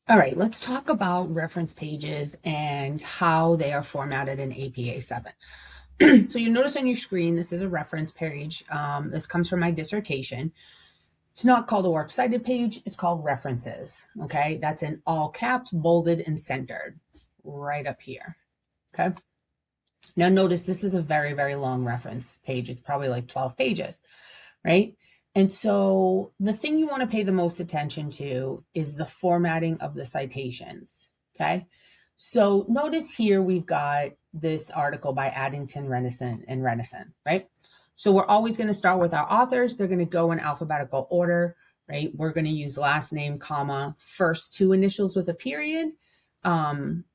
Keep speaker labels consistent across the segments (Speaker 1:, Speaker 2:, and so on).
Speaker 1: All right, let's talk about reference pages and how they are formatted in APA 7. So you notice on your screen, this is a reference page. This comes from my dissertation. It's not called a works cited page, it's called references. Okay, that's in all caps, bolded and centered right up here. Okay, now notice this is a very, very long reference page. It's probably like 12 pages, right? And so the thing you want to pay the most attention to is the formatting of the citations. Okay. So notice here we've got this article by Addington, Renison, and Renison, right? So we're always going to start with our authors. They're going to go in alphabetical order, right? We're going to use last name, comma, first two initials with a period, an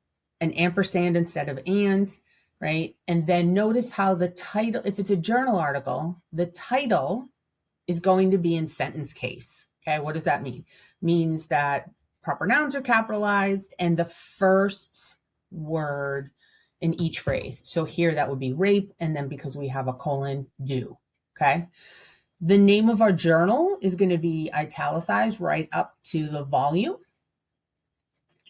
Speaker 1: ampersand instead of and, right? And then notice how the title, if it's a journal article, the title is going to be in sentence case. Okay, what does that mean? Means that proper nouns are capitalized and the first word in each phrase. So here that would be rape, and then because we have a colon, do. Okay. The name of our journal is going to be italicized right up to the volume.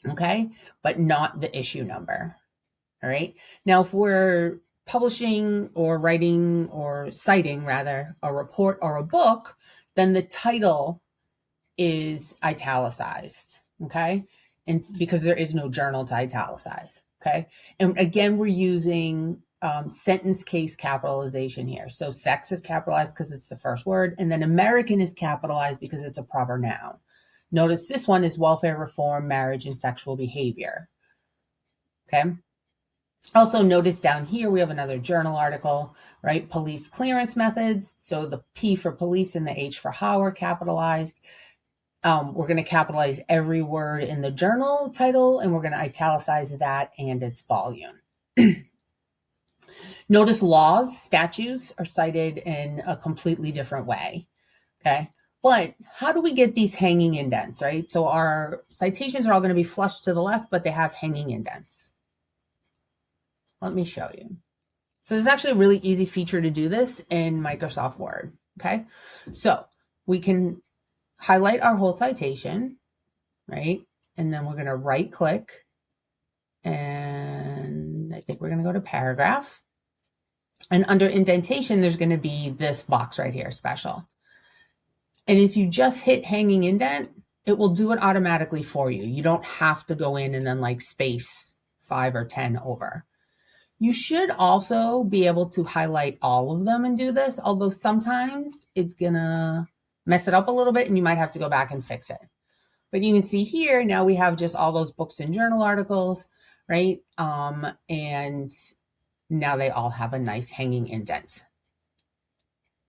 Speaker 1: Okay, but not the issue number. All right. Now, if we're publishing or writing or citing rather a report or a book, then the title is italicized. Okay. And because there is no journal to italicize. Okay. And again, we're using sentence case capitalization here. So sex is capitalized because it's the first word, and then American is capitalized because it's a proper noun. Notice this one is welfare reform, marriage, and sexual behavior. Okay. Also notice down here, we have another journal article, right? Police clearance methods. So the P for police and the H for how are capitalized. We're going to capitalize every word in the journal title, and we're going to italicize that and its volume. Notice laws, statutes are cited in a completely different way. Okay. But how do we get these hanging indents, right? So our citations are all going to be flush to the left, but they have hanging indents. Let me show you. So there's actually a really easy feature to do this in Microsoft Word. Okay. So we can highlight our whole citation, right? And then we're going to right click, and I think we're going to go to paragraph. And under indentation, there's going to be this box right here, special. And if you just hit hanging indent, it will do it automatically for you. You don't have to go in and then like space 5 or 10 over. You should also be able to highlight all of them and do this, although sometimes it's gonna mess it up a little bit and you might have to go back and fix it. But you can see here, now we have just all those books and journal articles, right? And now they all have a nice hanging indent.